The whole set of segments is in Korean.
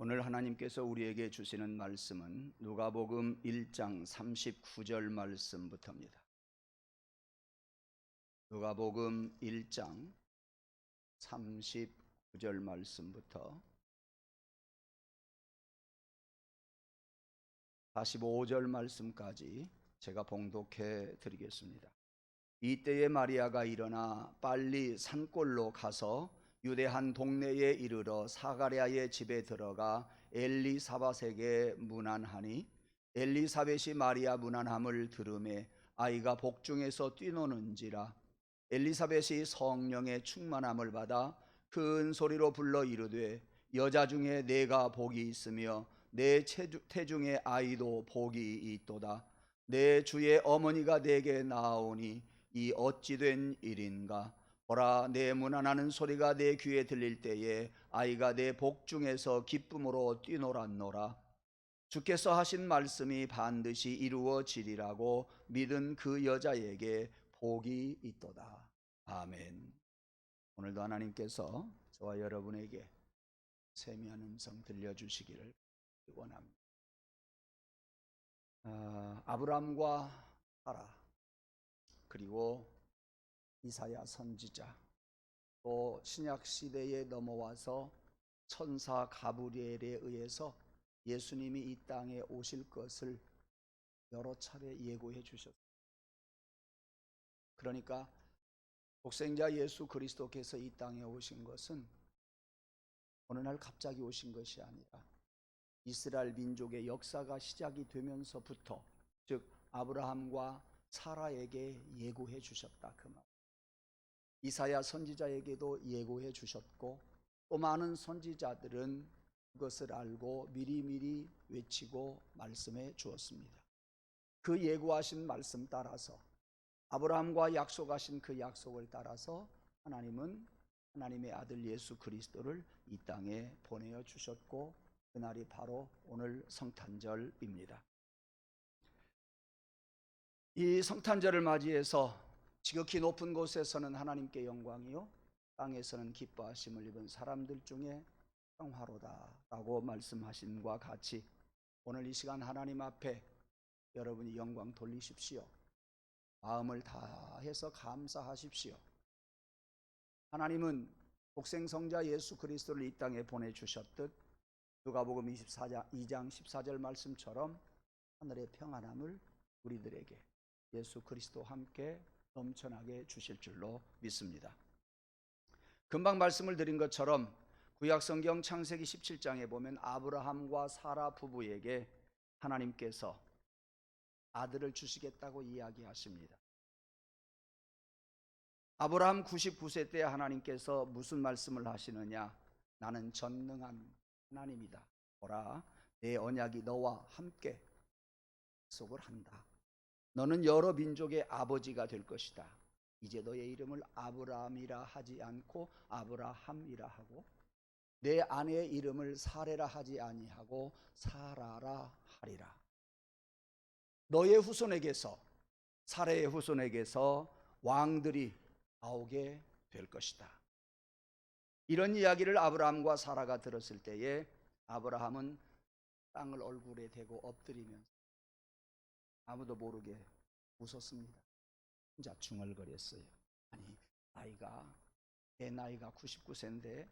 오늘 하나님께서 우리에게 주시는 말씀은 누가복음 1장 39절 말씀부터입니다. 누가복음 1장 39절 말씀부터 45절 말씀까지 제가 봉독해 드리겠습니다. 이때에 마리아가 일어나 빨리 산골로 가서 유대 한 동네에 이르러 사가랴의 집에 들어가 엘리사벳에게 문안하니 엘리사벳이 마리아 문안함을 들으매 아이가 복중에서 뛰노는지라. 엘리사벳이 성령의 충만함을 받아 큰 소리로 불러 이르되 여자 중에 내가 복이 있으며 내 태중의 아이도 복이 있도다. 내 주의 어머니가 내게 나오니 이 어찌 된 일인가. 보라, 내 문안하는 소리가 내 귀에 들릴 때에 아이가 내 복중에서 기쁨으로 뛰놀았노라. 주께서 하신 말씀이 반드시 이루어지리라고 믿은 그 여자에게 복이 있도다. 아멘. 오늘도 하나님께서 저와 여러분에게 세미한 음성 들려주시기를 원합니다. 아브람과 사라, 그리고 이사야 선지자, 또 신약 시대에 넘어와서 천사 가브리엘에 의해서 예수님이 이 땅에 오실 것을 여러 차례 예고해 주셨습니다. 그러니까 독생자 예수 그리스도께서 이 땅에 오신 것은 어느 날 갑자기 오신 것이 아니라 이스라엘 민족의 역사가 시작이 되면서부터, 즉 아브라함과 사라에게 예고해 주셨다 그 말. 이사야 선지자에게도 예고해 주셨고, 또 많은 선지자들은 그것을 알고 미리미리 외치고 말씀해 주었습니다. 그 예고하신 말씀 따라서, 아브라함과 약속하신 그 약속을 따라서 하나님은 하나님의 아들 예수 그리스도를 이 땅에 보내어 주셨고, 그날이 바로 오늘 성탄절입니다. 이 성탄절을 맞이해서 지극히 높은 곳에서는 하나님께 영광이요 땅에서는 기뻐하심을 입은 사람들 중에 평화로다 라고 말씀하신과 같이, 오늘 이 시간 하나님 앞에 여러분이 영광 돌리십시오. 마음을 다해서 감사하십시오. 하나님은 독생성자 예수 그리스도를 이 땅에 보내주셨듯 누가복음 2장 14절 말씀처럼 하늘의 평안함을 우리들에게 예수 그리스도와 함께 넘쳐나게 주실 줄로 믿습니다. 금방 말씀을 드린 것처럼 구약성경 창세기 17장에 보면 아브라함과 사라 부부에게 하나님께서 아들을 주시겠다고 이야기하십니다. 아브라함 99세 때 하나님께서 무슨 말씀을 하시느냐? 나는 전능한 하나님이다. 보라, 내 언약이 너와 함께 약속을 한다. 너는 여러 민족의 아버지가 될 것이다. 이제 너의 이름을 아브라함이라 하지 않고 아브라함이라 하고, 내 아내의 이름을 사레라 하지 아니하고 사라라 하리라. 너의 후손에게서, 사레의 후손에게서 왕들이 나오게 될 것이다. 이런 이야기를 아브라함과 사라가 들었을 때에 아브라함은 땅을 얼굴에 대고 엎드리면서 아무도 모르게 웃었습니다. 혼자 중얼거렸어요. 아니, 내 나이가 99세인데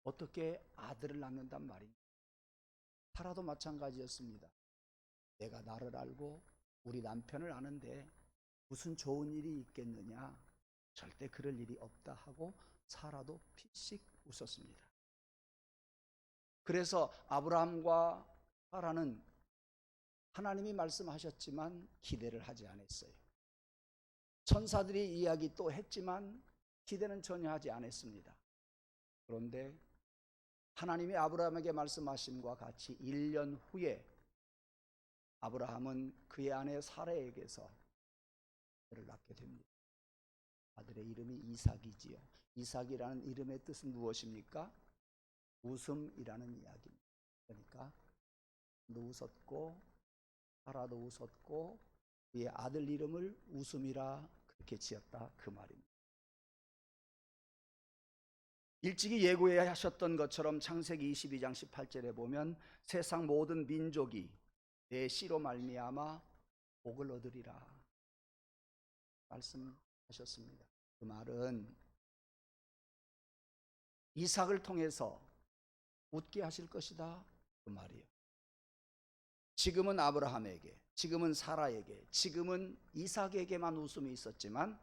어떻게 아들을 낳는단 말이냐. 사라도 마찬가지였습니다. 내가 나를 알고 우리 남편을 아는데 무슨 좋은 일이 있겠느냐. 절대 그럴 일이 없다 하고 사라도 피식 웃었습니다. 그래서 아브라함과 사라는 하나님이 말씀하셨지만 기대를 하지 않았어요. 천사들이 이야기 또 했지만 기대는 전혀 하지 않았습니다. 그런데 하나님이 아브라함에게 말씀하심과 같이 1년 후에 아브라함은 그의 아내 사라에게서 아들을 낳게 됩니다. 아들의 이름이 이삭이지요. 이삭이라는 이름의 뜻은 무엇입니까? 웃음이라는 이야기입니다. 그러니까 너 웃었고 사라도 웃었고 그의 아들 이름을 웃음이라 그렇게 지었다 그 말입니다. 일찍이 예고하셨던 것처럼 창세기 22장 18절에 보면 세상 모든 민족이 내 씨로 말미암아 복을 얻으리라 말씀하셨습니다. 그 말은 이삭을 통해서 웃게 하실 것이다 그 말이에요. 지금은 아브라함에게, 지금은 사라에게, 지금은 이삭에게만 웃음이 있었지만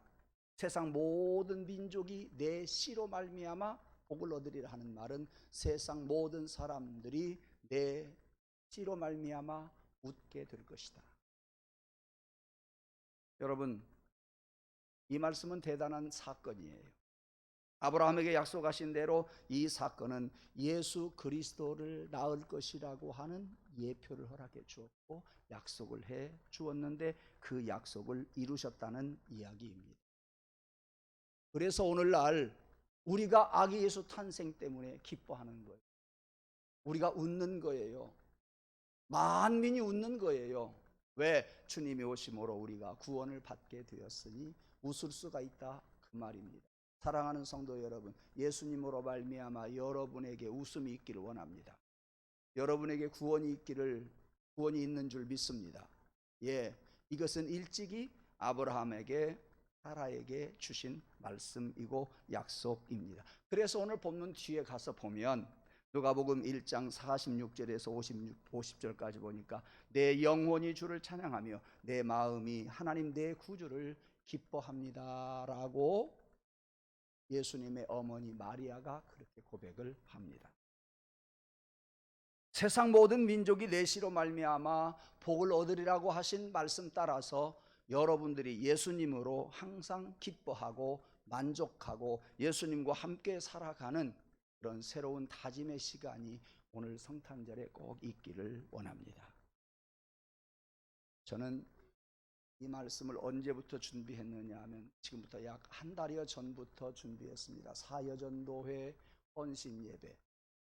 세상 모든 민족이 내 씨로 말미암아 복을 얻으리라 하는 말은 세상 모든 사람들이 내 씨로 말미암아 웃게 될 것이다. 여러분, 이 말씀은 대단한 사건이에요. 아브라함에게 약속하신 대로 이 사건은 예수 그리스도를 낳을 것이라고 하는 예표를 허락해 주었고 약속을 해 주었는데 그 약속을 이루셨다는 이야기입니다. 그래서 오늘날 우리가 아기 예수 탄생 때문에 기뻐하는 거예요. 우리가 웃는 거예요. 만민이 웃는 거예요. 왜? 주님이 오심으로 우리가 구원을 받게 되었으니 웃을 수가 있다 그 말입니다. 사랑하는 성도 여러분, 예수님으로 말미암아 여러분에게 웃음이 있기를 원합니다. 여러분에게 구원이 있는 줄 믿습니다. 예, 이것은 일찍이 아브라함에게 사라에게 주신 말씀이고 약속입니다. 그래서 오늘 본문 뒤에 가서 보면 누가복음 1장 46절에서 50절까지 보니까 내 영혼이 주를 찬양하며 내 마음이 하나님 내 구주를 기뻐합니다 라고 예수님의 어머니 마리아가 그렇게 고백을 합니다. 세상 모든 민족이 내 씨로 말미암아 복을 얻으리라고 하신 말씀 따라서 여러분들이 예수님으로 항상 기뻐하고 만족하고 예수님과 함께 살아가는 그런 새로운 다짐의 시간이 오늘 성탄절에 꼭 있기를 원합니다. 저는 이 말씀을 언제부터 준비했느냐 하면 지금부터 약 한 달여 전부터 준비했습니다. 사여전도회 헌신예배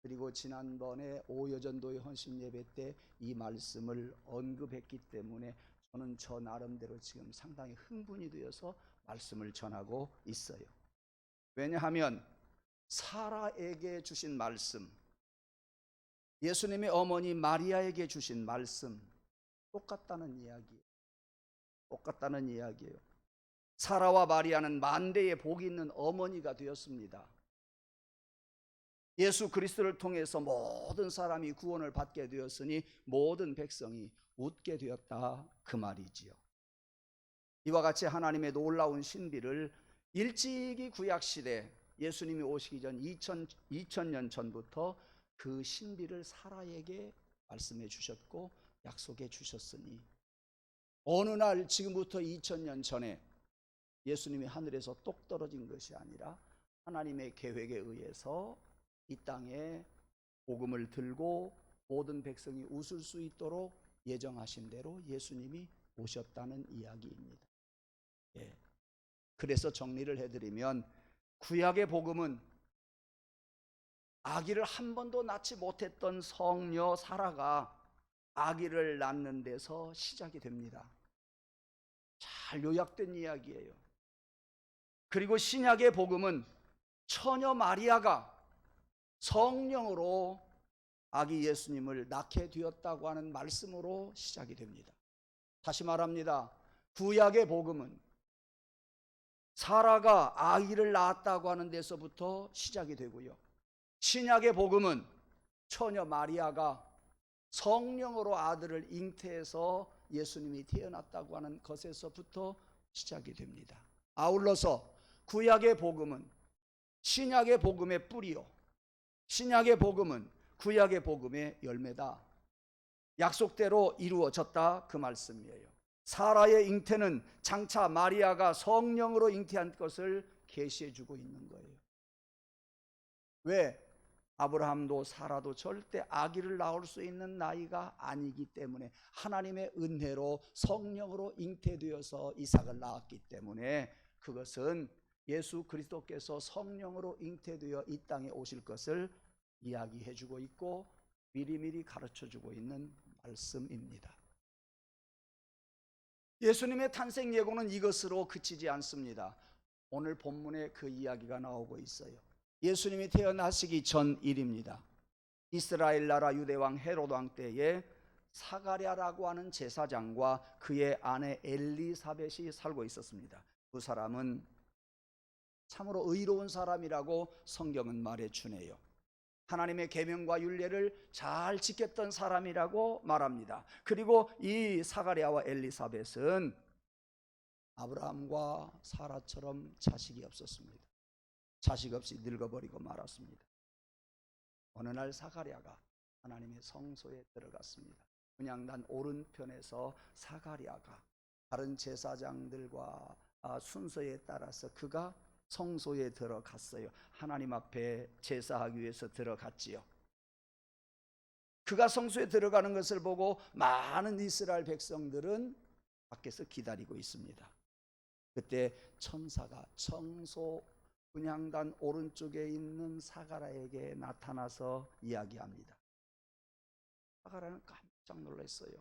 그리고 지난번에 오여전도회 헌신예배 때 이 말씀을 언급했기 때문에 저는 저 나름대로 지금 상당히 흥분이 되어서 말씀을 전하고 있어요. 왜냐하면 사라에게 주신 말씀, 예수님의 어머니 마리아에게 주신 말씀 똑같다는 이야기예요. 사라와 마리아는 만대의 복이 있는 어머니가 되었습니다. 예수 그리스도를 통해서 모든 사람이 구원을 받게 되었으니 모든 백성이 웃게 되었다 그 말이지요. 이와 같이 하나님의 놀라운 신비를 일찍이 구약시대 예수님이 오시기 전 2000년 전부터 그 신비를 사라에게 말씀해 주셨고 약속해 주셨으니 어느 날 지금부터 2000년 전에 예수님이 하늘에서 똑 떨어진 것이 아니라 하나님의 계획에 의해서 이 땅에 복음을 들고 모든 백성이 웃을 수 있도록 예정하신 대로 예수님이 오셨다는 이야기입니다. 예. 그래서 정리를 해드리면 구약의 복음은 아기를 한 번도 낳지 못했던 성녀 사라가 아기를 낳는 데서 시작이 됩니다. 잘 요약된 이야기예요. 그리고 신약의 복음은 처녀 마리아가 성령으로 아기 예수님을 낳게 되었다고 하는 말씀으로 시작이 됩니다. 다시 말합니다. 구약의 복음은 사라가 아기를 낳았다고 하는 데서부터 시작이 되고요. 신약의 복음은 처녀 마리아가 성령으로 아들을 잉태해서 예수님이 태어났다고 하는 것에서부터 시작이 됩니다. 아울러서 구약의 복음은 신약의 복음의 뿌리요, 신약의 복음은 구약의 복음의 열매다. 약속대로 이루어졌다 그 말씀이에요. 사라의 잉태는 장차 마리아가 성령으로 잉태한 것을 계시해 주고 있는 거예요. 왜? 아브라함도 사라도 절대 아기를 낳을 수 있는 나이가 아니기 때문에 하나님의 은혜로 성령으로 잉태되어서 이삭을 낳았기 때문에 그것은 예수 그리스도께서 성령으로 잉태되어 이 땅에 오실 것을 이야기해 주고 있고 미리미리 가르쳐 주고 있는 말씀입니다. 예수님의 탄생 예고는 이것으로 그치지 않습니다. 오늘 본문에 그 이야기가 나오고 있어요. 예수님이 태어나시기 전 일입니다. 이스라엘 나라 유대왕 헤롯 왕 때에 사가랴라고 하는 제사장과 그의 아내 엘리사벳이 살고 있었습니다. 그 사람은 참으로 의로운 사람이라고 성경은 말해주네요. 하나님의 계명과 율례를 잘 지켰던 사람이라고 말합니다. 그리고 이 사가랴와 엘리사벳은 아브라함과 사라처럼 자식이 없었습니다. 자식 없이 늙어버리고 말았습니다. 어느 날 사가랴가 하나님의 성소에 들어갔습니다. 분향단 오른편에서 사가랴가 다른 제사장들과 순서에 따라서 그가 성소에 들어갔어요. 하나님 앞에 제사하기 위해서 들어갔지요. 그가 성소에 들어가는 것을 보고 많은 이스라엘 백성들은 밖에서 기다리고 있습니다. 그때 천사가 성소 분향단 오른쪽에 있는 사가랴에게 나타나서 이야기합니다. 사가랴는 깜짝 놀랐어요.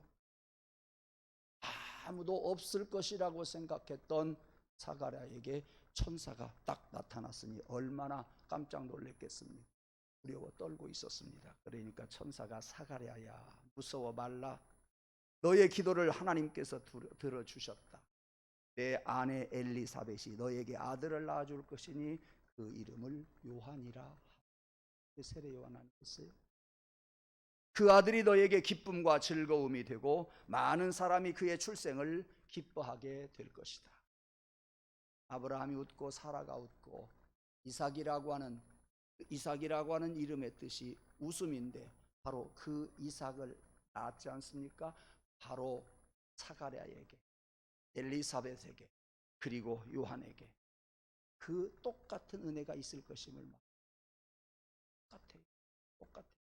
아무도 없을 것이라고 생각했던 사가랴에게 천사가 딱 나타났으니 얼마나 깜짝 놀랐겠습니까? 두려워 떨고 있었습니다. 그러니까 천사가 사가랴야, 무서워 말라. 너의 기도를 하나님께서 들어주셨다. 내 아내 엘리사벳이 너에게 아들을 낳아줄 것이니 그 이름을 요한이라. 세례 요한 아니겠어요? 그 아들이 너에게 기쁨과 즐거움이 되고 많은 사람이 그의 출생을 기뻐하게 될 것이다. 아브라함이 웃고 사라가 웃고 이삭이라고 하는 이름의 뜻이 웃음인데 바로 그 이삭을 낳았지 않습니까? 바로 사가랴에게, 엘리사벳에게, 그리고 요한에게 그 똑같은 은혜가 있을 것임을 똑같아요.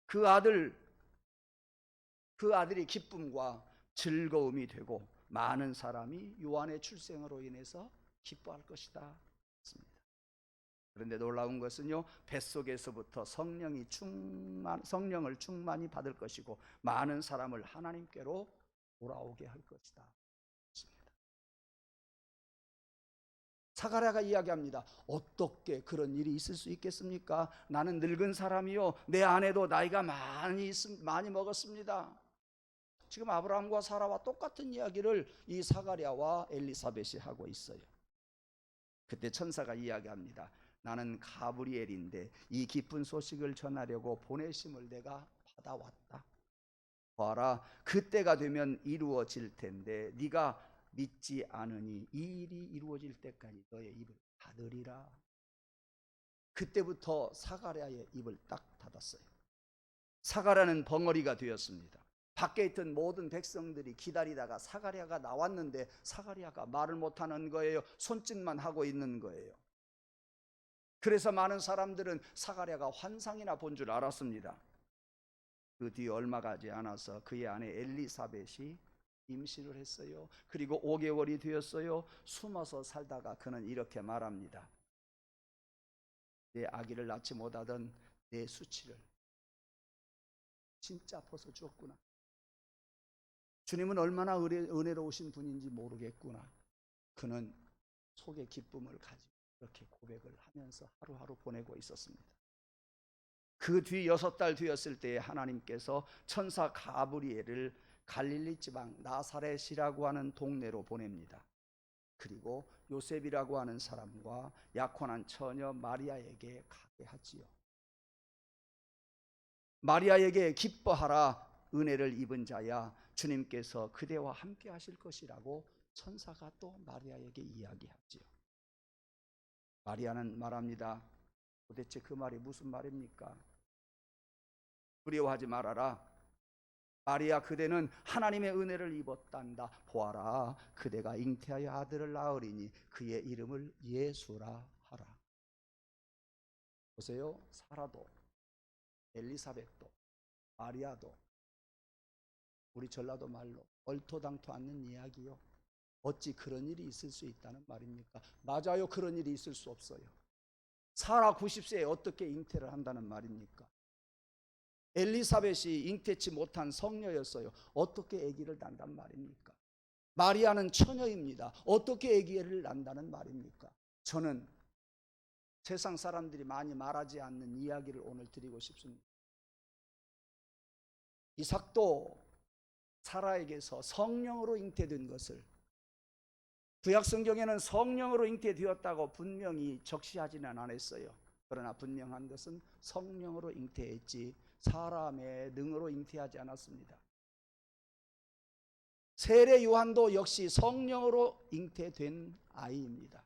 그 아들이 기쁨과 즐거움이 되고 많은 사람이 요한의 출생으로 인해서 기뻐할 것이다. 그런데 놀라운 것은요, 뱃속에서부터 성령을 충만히 받을 것이고 많은 사람을 하나님께로 돌아오게 할 것이다. 사가랴가 이야기합니다. 어떻게 그런 일이 있을 수 있겠습니까? 나는 늙은 사람이요, 내 아내도 나이가 많이 먹었습니다. 지금 아브라함과 사라와 똑같은 이야기를 이 사가랴와 엘리사벳이 하고 있어요. 그때 천사가 이야기합니다. 나는 가브리엘인데 이 기쁜 소식을 전하려고 보내심을 내가 받아왔다. 봐라, 그때가 되면 이루어질 텐데 네가 믿지 않으니 이 일이 이루어질 때까지 너의 입을 닫으리라. 그때부터 사가랴의 입을 딱 닫았어요. 사가랴는 벙어리가 되었습니다. 밖에 있던 모든 백성들이 기다리다가 사가랴가 나왔는데 사가랴가 말을 못하는 거예요. 손짓만 하고 있는 거예요. 그래서 많은 사람들은 사가랴가 환상이나 본 줄 알았습니다. 그 뒤 얼마 가지 않아서 그의 아내 엘리사벳이 임신을 했어요. 그리고 5개월이 되었어요. 숨어서 살다가 그는 이렇게 말합니다. 내 아기를 낳지 못하던 내 수치를 진짜 아파서 죽었구나. 주님은 얼마나 은혜로우신 분인지 모르겠구나. 그는 속에 기쁨을 가지고 이렇게 고백을 하면서 하루하루 보내고 있었습니다. 그 뒤 6달 되었을 때에 하나님께서 천사 가브리엘을 갈릴리 지방 나사렛이라고 하는 동네로 보냅니다. 그리고 요셉이라고 하는 사람과 약혼한 처녀 마리아에게 가게 하지요. 마리아에게 기뻐하라, 은혜를 입은 자야, 주님께서 그대와 함께 하실 것이라고 천사가 또 마리아에게 이야기하지요. 마리아는 말합니다. 도대체 그 말이 무슨 말입니까? 두려워하지 말아라. 마리아, 그대는 하나님의 은혜를 입었단다. 보아라, 그대가 잉태하여 아들을 낳으리니 그의 이름을 예수라 하라. 보세요. 사라도, 엘리사벳도, 마리아도 우리 전라도 말로 얼토당토 않는 이야기요. 어찌 그런 일이 있을 수 있다는 말입니까? 맞아요. 그런 일이 있을 수 없어요. 사라 90세에 어떻게 잉태를 한다는 말입니까? 엘리사벳이 잉태치 못한 성녀였어요. 어떻게 아기를 낳는단 말입니까? 마리아는 처녀입니다. 어떻게 아기를 낳는다는 말입니까? 저는 세상 사람들이 많이 말하지 않는 이야기를 오늘 드리고 싶습니다. 이삭도 사라에게서 성령으로 잉태된 것을, 구약 성경에는 성령으로 잉태되었다고 분명히 적시하지는 않았어요. 그러나 분명한 것은 성령으로 잉태했지 사람의 능으로 잉태하지 않았습니다. 세례 요한도 역시 성령으로 잉태된 아이입니다.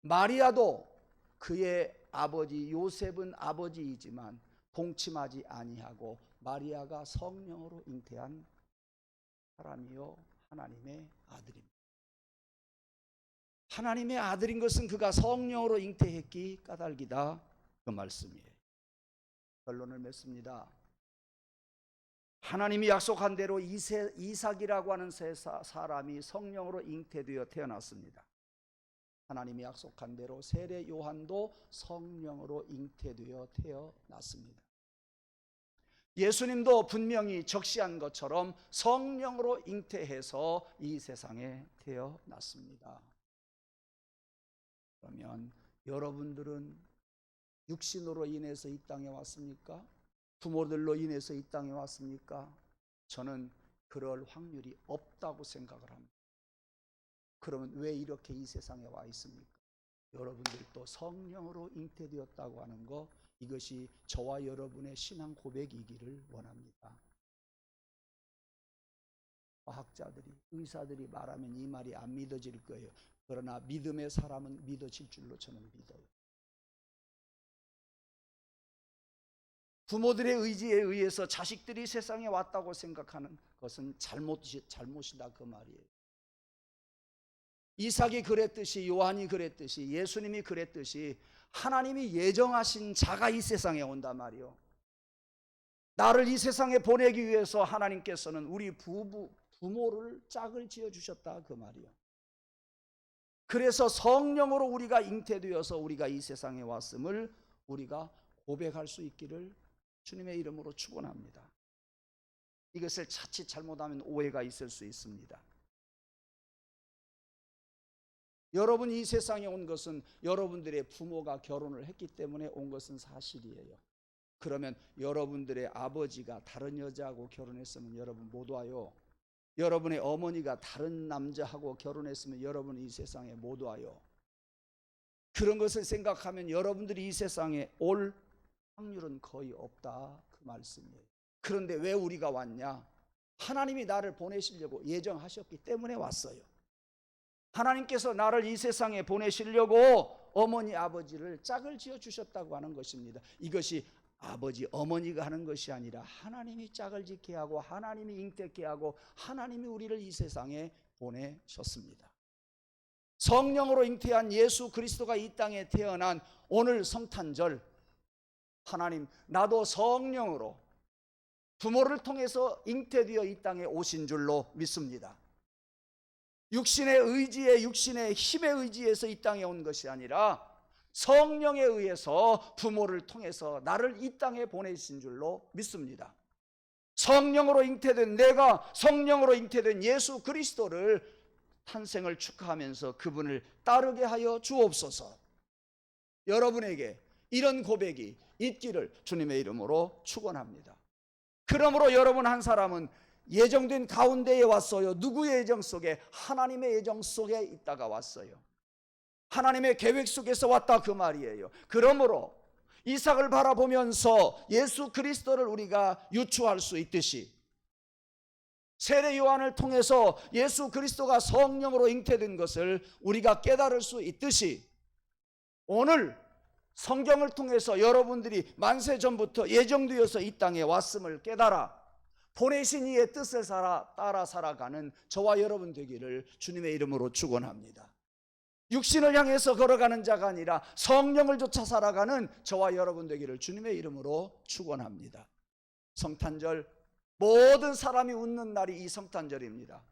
마리아도 그의 아버지 요셉은 아버지이지만 동침하지 아니하고 마리아가 성령으로 잉태한 사람이요 하나님의 아들입니다. 하나님의 아들인 것은 그가 성령으로 잉태했기 까닭이다, 그 말씀이에요. 결론을 맺습니다. 하나님이 약속한 대로 이삭이라고 하는 사람이 성령으로 잉태되어 태어났습니다. 하나님이 약속한 대로 세례 요한도 성령으로 잉태되어 태어났습니다. 예수님도 분명히 적시한 것처럼 성령으로 잉태해서 이 세상에 태어났습니다. 그러면 여러분들은 육신으로 인해서 이 땅에 왔습니까? 부모들로 인해서 이 땅에 왔습니까? 저는 그럴 확률이 없다고 생각을 합니다. 그러면 왜 이렇게 이 세상에 와 있습니까? 여러분들도 성령으로 잉태되었다고 하는 것, 이것이 저와 여러분의 신앙 고백이기를 원합니다. 과학자들이, 의사들이 말하면 이 말이 안 믿어질 거예요. 그러나 믿음의 사람은 믿어질 줄로 저는 믿어요. 부모들의 의지에 의해서 자식들이 세상에 왔다고 생각하는 것은 잘못이다, 그 말이에요. 이삭이 그랬듯이, 요한이 그랬듯이, 예수님이 그랬듯이 하나님이 예정하신 자가 이 세상에 온단 말이요. 나를 이 세상에 보내기 위해서 하나님께서는 우리 부모를 짝을 지어주셨다, 그 말이요. 그래서 성령으로 우리가 잉태되어서 우리가 이 세상에 왔음을 우리가 고백할 수 있기를 주님의 이름으로 축원합니다. 이것을 자칫 잘못하면 오해가 있을 수 있습니다. 여러분이 이 세상에 온 것은 여러분들의 부모가 결혼을 했기 때문에 온 것은 사실이에요. 그러면 여러분들의 아버지가 다른 여자하고 결혼했으면 여러분 못 와요. 여러분의 어머니가 다른 남자하고 결혼했으면 여러분이 이 세상에 못 와요. 그런 것을 생각하면 여러분들이 이 세상에 올 확률은 거의 없다, 그 말씀이에요. 그런데 왜 우리가 왔냐? 하나님이 나를 보내시려고 예정하셨기 때문에 왔어요. 하나님께서 나를 이 세상에 보내시려고 어머니 아버지를 짝을 지어 주셨다고 하는 것입니다. 이것이 아버지 어머니가 하는 것이 아니라 하나님이 짝을 짓게 하고 하나님이 잉태케 하고 하나님이 우리를 이 세상에 보내셨습니다. 성령으로 잉태한 예수 그리스도가 이 땅에 태어난 오늘 성탄절, 하나님 나도 성령으로 부모를 통해서 잉태되어 이 땅에 오신 줄로 믿습니다. 육신의 의지에, 육신의 힘에 의지해서 이 땅에 온 것이 아니라 성령에 의해서 부모를 통해서 나를 이 땅에 보내신 줄로 믿습니다. 성령으로 잉태된 내가 성령으로 잉태된 예수 그리스도를 탄생을 축하하면서 그분을 따르게 하여 주옵소서. 여러분에게 이런 고백이 있기를 주님의 이름으로 축원합니다. 그러므로 여러분 한 사람은 예정된 가운데에 왔어요. 누구의 예정 속에? 하나님의 예정 속에 있다가 왔어요. 하나님의 계획 속에서 왔다, 그 말이에요. 그러므로 이삭을 바라보면서 예수 그리스도를 우리가 유추할 수 있듯이, 세례 요한을 통해서 예수 그리스도가 성령으로 잉태된 것을 우리가 깨달을 수 있듯이, 오늘 성경을 통해서 여러분들이 만세 전부터 예정되어서 이 땅에 왔음을 깨달아 보내신 이의 뜻을 따라 살아가는 저와 여러분 되기를 주님의 이름으로 축원합니다. 육신을 향해서 걸어가는 자가 아니라 성령을 쫓아 살아가는 저와 여러분 되기를 주님의 이름으로 축원합니다. 성탄절, 모든 사람이 웃는 날이 이 성탄절입니다.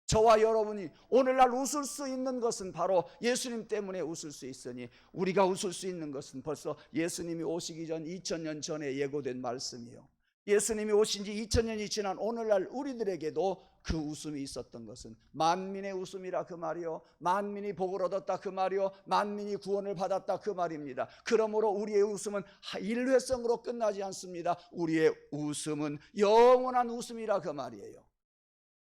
저와 여러분이 오늘날 웃을 수 있는 것은 바로 예수님 때문에 웃을 수 있으니, 우리가 웃을 수 있는 것은 벌써 예수님이 오시기 전 2000년 전에 예고된 말씀이요, 예수님이 오신 지 2000년이 지난 오늘날 우리들에게도 그 웃음이 있었던 것은 만민의 웃음이라 그 말이요, 만민이 복을 얻었다 그 말이요, 만민이 구원을 받았다 그 말입니다. 그러므로 우리의 웃음은 일회성으로 끝나지 않습니다. 우리의 웃음은 영원한 웃음이라 그 말이에요.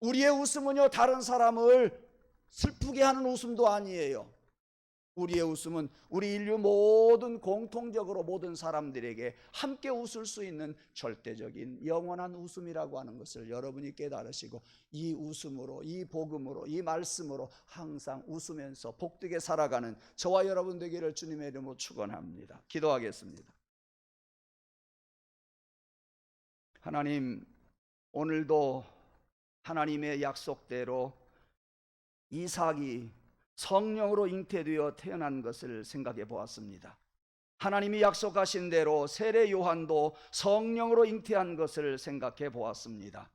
우리의 웃음은요, 다른 사람을 슬프게 하는 웃음도 아니에요. 우리의 웃음은 우리 인류 모든 공통적으로 모든 사람들에게 함께 웃을 수 있는 절대적인 영원한 웃음이라고 하는 것을 여러분이 깨달으시고, 이 웃음으로, 이 복음으로, 이 말씀으로 항상 웃으면서 복되게 살아가는 저와 여러분 되기를 주님의 이름으로 축원합니다. 기도하겠습니다. 하나님, 오늘도 하나님의 약속대로 이삭이 성령으로 잉태되어 태어난 것을 생각해 보았습니다. 하나님이 약속하신 대로 세례 요한도 성령으로 잉태한 것을 생각해 보았습니다.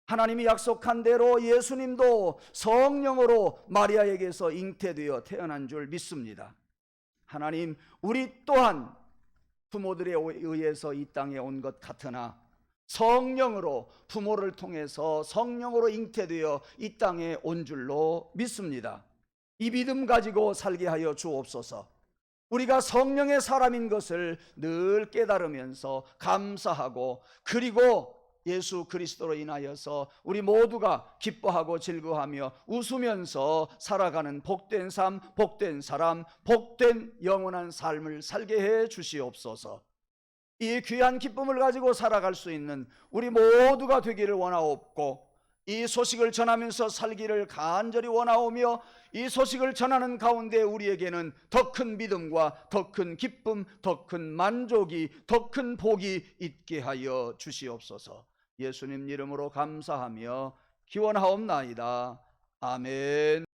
하나님이 약속한 대로 예수님도 성령으로 마리아에게서 잉태되어 태어난 줄 믿습니다. 하나님, 우리 또한 부모들에 의해서 이 땅에 온 것 같으나 성령으로, 부모를 통해서 성령으로 잉태되어 이 땅에 온 줄로 믿습니다. 이 믿음 가지고 살게 하여 주옵소서. 우리가 성령의 사람인 것을 늘 깨달으면서 감사하고, 그리고 예수 그리스도로 인하여서 우리 모두가 기뻐하고 즐거워하며 웃으면서 살아가는 복된 삶, 복된 사람, 복된 영원한 삶을 살게 해 주시옵소서. 이 귀한 기쁨을 가지고 살아갈 수 있는 우리 모두가 되기를 원하옵고, 이 소식을 전하면서 살기를 간절히 원하오며, 이 소식을 전하는 가운데 우리에게는 더 큰 믿음과 더 큰 기쁨, 더 큰 만족이, 더 큰 복이 있게 하여 주시옵소서. 예수님 이름으로 감사하며 기원하옵나이다. 아멘.